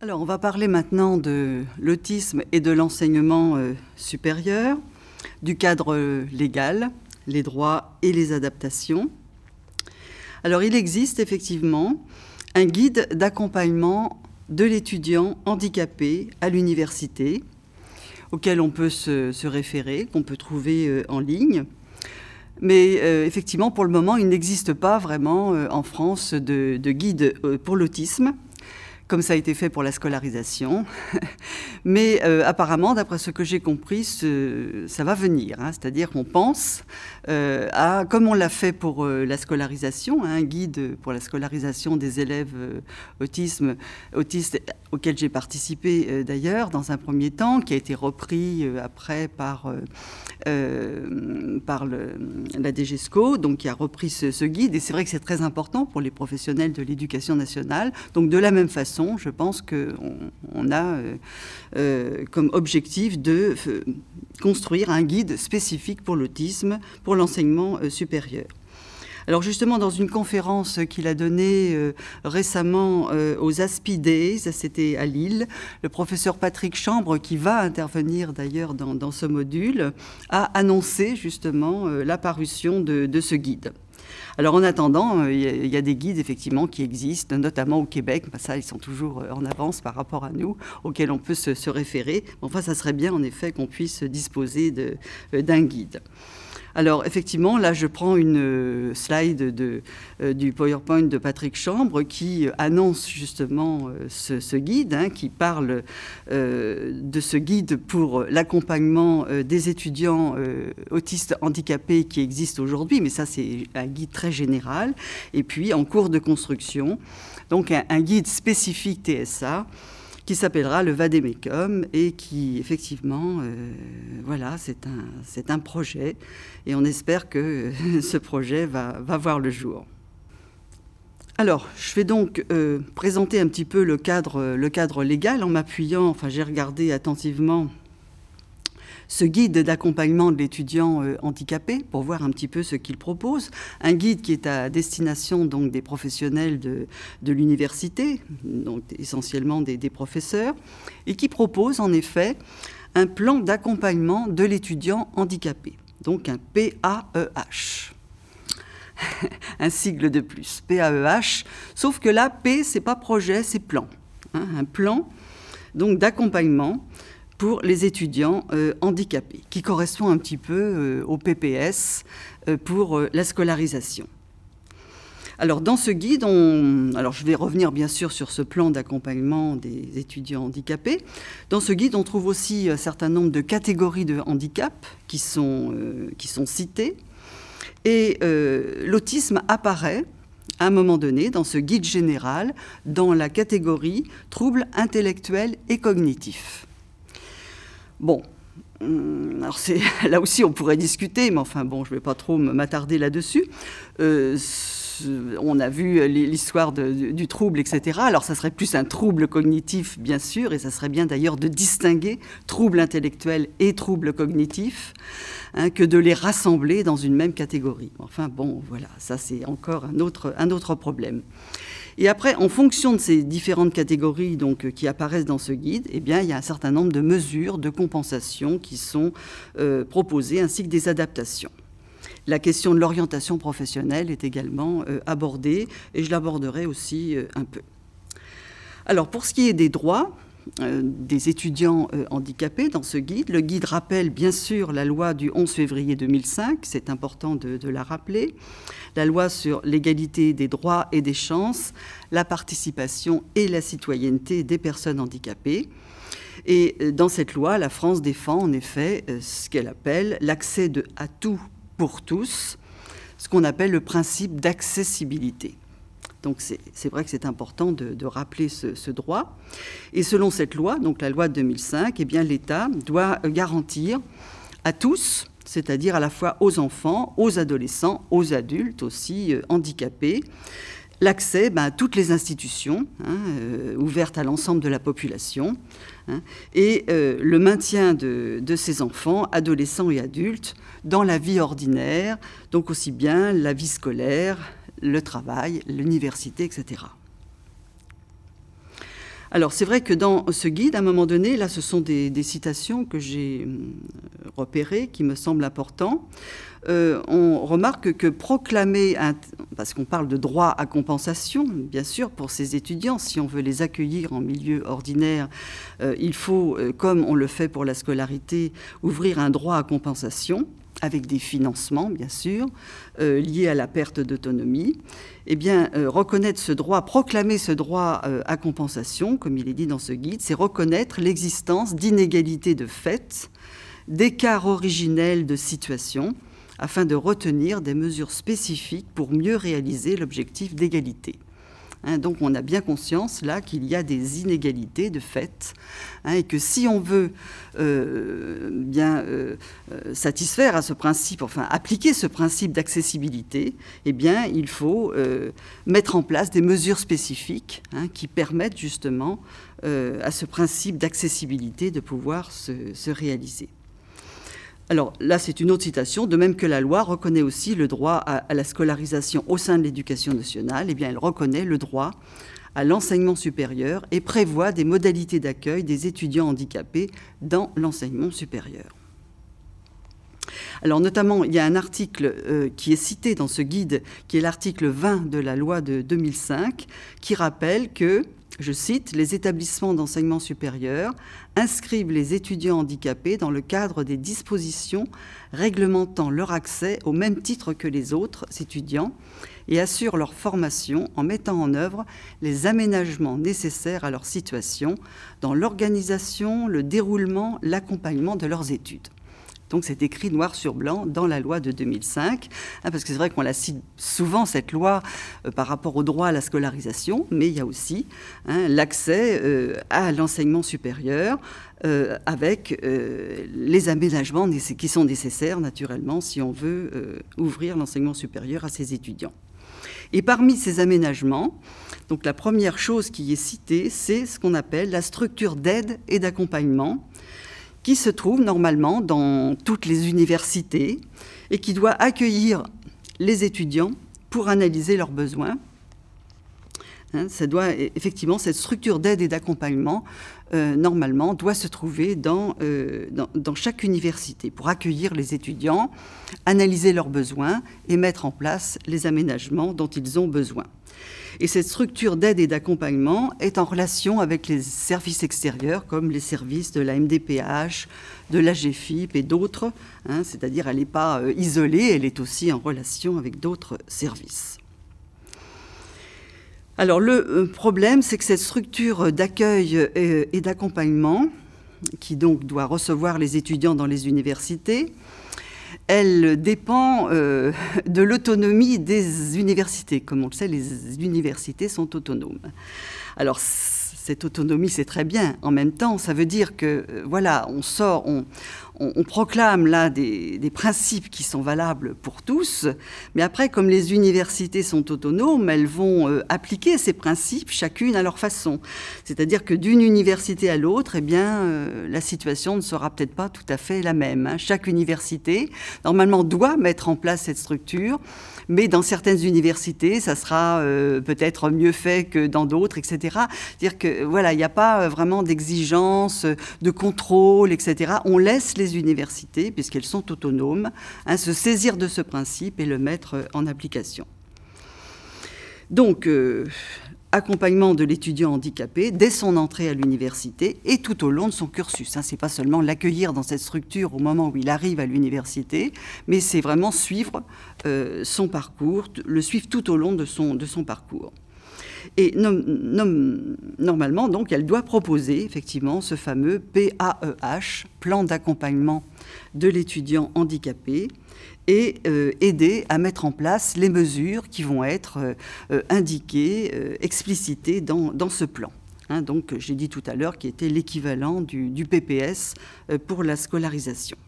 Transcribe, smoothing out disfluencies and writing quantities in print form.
Alors, on va parler maintenant de l'autisme et de l'enseignement supérieur, du cadre légal, les droits et les adaptations. Alors, il existe effectivement un guide d'accompagnement de l'étudiant handicapé à l'université, auquel on peut se référer, qu'on peut trouver en ligne. Mais effectivement, pour le moment, il n'existe pas vraiment en France de guide pour l'autisme, comme ça a été fait pour la scolarisation. Mais apparemment, d'après ce que j'ai compris, ça va venir. C'est-à-dire qu'on pense comme on l'a fait pour la scolarisation, un guide pour la scolarisation des élèves autistes auxquels j'ai participé d'ailleurs dans un premier temps, qui a été repris après par la DGESCO, donc qui a repris ce guide. Et c'est vrai que c'est très important pour les professionnels de l'éducation nationale. Donc de la même façon, je pense qu'on a comme objectif de construire un guide spécifique pour l'autisme, pour l'enseignement supérieur. Alors justement, dans une conférence qu'il a donnée récemment aux Aspi Days, c'était à Lille, le professeur Patrick Chambre, qui va intervenir d'ailleurs dans ce module, a annoncé justement la parution de ce guide. Alors en attendant, il y a des guides effectivement qui existent, notamment au Québec. Ça, ils sont toujours en avance par rapport à nous, auxquels on peut se référer. Enfin, ça serait bien en effet qu'on puisse disposer d'un guide. Alors effectivement, là je prends une slide du PowerPoint de Patrick Chambre qui annonce justement ce guide, qui parle de ce guide pour l'accompagnement des étudiants autistes handicapés qui existe aujourd'hui, mais ça c'est un guide très général, et puis en cours de construction, donc un guide spécifique TSA, qui s'appellera le Vademecum et qui, effectivement, voilà, c'est un projet et on espère que ce projet va voir le jour. Alors, je vais donc présenter un petit peu le cadre légal en m'appuyant, enfin j'ai regardé attentivement ce guide d'accompagnement de l'étudiant handicapé pour voir un petit peu ce qu'il propose. Un guide qui est à destination donc, des professionnels de l'université, donc essentiellement des professeurs, et qui propose en effet un plan d'accompagnement de l'étudiant handicapé, donc un PAEH. Un sigle de plus, PAEH, sauf que là, P, c'est pas projet, c'est plan. Un plan donc d'accompagnement pour les étudiants handicapés, qui correspond un petit peu au PPS pour la scolarisation. Alors, dans ce guide, alors je vais revenir bien sûr sur ce plan d'accompagnement des étudiants handicapés. Dans ce guide, on trouve aussi un certain nombre de catégories de handicap qui sont citées. Et l'autisme apparaît, à un moment donné, dans ce guide général, dans la catégorie troubles intellectuels et cognitifs. Bon, alors là aussi on pourrait discuter, mais enfin bon, je ne vais pas trop m'attarder là-dessus. On a vu l'histoire du trouble, etc. Alors ça serait plus un trouble cognitif, bien sûr, et ça serait bien d'ailleurs de distinguer trouble intellectuel et trouble cognitif, que de les rassembler dans une même catégorie. Enfin bon, voilà, ça c'est encore un autre problème. Et après, en fonction de ces différentes catégories donc, qui apparaissent dans ce guide, eh bien, il y a un certain nombre de mesures de compensation qui sont proposées, ainsi que des adaptations. La question de l'orientation professionnelle est également abordée, et je l'aborderai aussi un peu. Alors, pour ce qui est des droits des étudiants handicapés dans ce guide, le guide rappelle bien sûr la loi du 11 février 2005, c'est important de la rappeler, la loi sur l'égalité des droits et des chances, la participation et la citoyenneté des personnes handicapées. Et dans cette loi, la France défend en effet ce qu'elle appelle l'accès à tout pour tous, ce qu'on appelle le principe d'accessibilité. Donc c'est vrai que c'est important de rappeler ce droit. Et selon cette loi, donc la loi de 2005, eh bien l'État doit garantir à tous, c'est-à-dire à la fois aux enfants, aux adolescents, aux adultes aussi handicapés, l'accès à toutes les institutions ouvertes à l'ensemble de la population et le maintien de ces enfants, adolescents et adultes dans la vie ordinaire, donc aussi bien la vie scolaire, le travail, l'université, etc. Alors, c'est vrai que dans ce guide, à un moment donné, là, ce sont des citations que j'ai repérées, qui me semblent importantes. On remarque que proclamer, parce qu'on parle de droit à compensation, bien sûr, pour ces étudiants, si on veut les accueillir en milieu ordinaire, il faut, comme on le fait pour la scolarité, ouvrir un droit à compensation, avec des financements, bien sûr, liés à la perte d'autonomie. Eh bien, reconnaître ce droit, proclamer ce droit à compensation, comme il est dit dans ce guide, c'est reconnaître l'existence d'inégalités de fait, d'écarts originels de situation, afin de retenir des mesures spécifiques pour mieux réaliser l'objectif d'égalité. Donc on a bien conscience là qu'il y a des inégalités de fait, et que si on veut satisfaire à ce principe, enfin appliquer ce principe d'accessibilité, eh bien il faut mettre en place des mesures spécifiques qui permettent justement à ce principe d'accessibilité de pouvoir se réaliser. Alors là, c'est une autre citation. De même que la loi reconnaît aussi le droit à la scolarisation au sein de l'éducation nationale, eh bien, elle reconnaît le droit à l'enseignement supérieur et prévoit des modalités d'accueil des étudiants handicapés dans l'enseignement supérieur. Alors notamment, il y a un article qui est cité dans ce guide, qui est l'article 20 de la loi de 2005, qui rappelle que, je cite, « Les établissements d'enseignement supérieur inscrivent les étudiants handicapés dans le cadre des dispositions réglementant leur accès au même titre que les autres étudiants et assurent leur formation en mettant en œuvre les aménagements nécessaires à leur situation dans l'organisation, le déroulement, l'accompagnement de leurs études ». Donc c'est écrit noir sur blanc dans la loi de 2005, parce que c'est vrai qu'on la cite souvent, cette loi, par rapport au droit à la scolarisation, mais il y a aussi l'accès à l'enseignement supérieur avec les aménagements qui sont nécessaires, naturellement, si on veut ouvrir l'enseignement supérieur à ses étudiants. Et parmi ces aménagements, donc la première chose qui est citée, c'est ce qu'on appelle la structure d'aide et d'accompagnement, qui se trouve normalement dans toutes les universités et qui doit accueillir les étudiants pour analyser leurs besoins. Effectivement, cette structure d'aide et d'accompagnement, normalement, doit se trouver dans chaque université pour accueillir les étudiants, analyser leurs besoins et mettre en place les aménagements dont ils ont besoin. Et cette structure d'aide et d'accompagnement est en relation avec les services extérieurs, comme les services de la MDPH, de la GFIP et d'autres. C'est-à-dire, elle n'est pas isolée, elle est aussi en relation avec d'autres services. Alors, le problème, c'est que cette structure d'accueil et d'accompagnement, qui donc doit recevoir les étudiants dans les universités, elle dépend de l'autonomie des universités. Comme on le sait, les universités sont autonomes. Alors, cette autonomie, c'est très bien. En même temps, ça veut dire que, voilà, on proclame là des principes qui sont valables pour tous, mais après, comme les universités sont autonomes, elles vont appliquer ces principes, chacune à leur façon. C'est-à-dire que d'une université à l'autre, eh bien, la situation ne sera peut-être pas tout à fait la même. Chaque université, normalement, doit mettre en place cette structure, mais dans certaines universités, ça sera peut-être mieux fait que dans d'autres, etc. C'est-à-dire que, voilà, il n'y a pas vraiment d'exigence, de contrôle, etc. On laisse les universités, puisqu'elles sont autonomes, se saisir de ce principe et le mettre en application. Donc, accompagnement de l'étudiant handicapé dès son entrée à l'université et tout au long de son cursus. Ce n'est pas seulement l'accueillir dans cette structure au moment où il arrive à l'université, mais c'est vraiment suivre son parcours, le suivre tout au long de son parcours. Et normalement, donc, elle doit proposer effectivement ce fameux PAEH, plan d'accompagnement de l'étudiant handicapé, et aider à mettre en place les mesures qui vont être indiquées, explicitées dans ce plan. Donc, j'ai dit tout à l'heure qu'il était l'équivalent du PPS pour la scolarisation.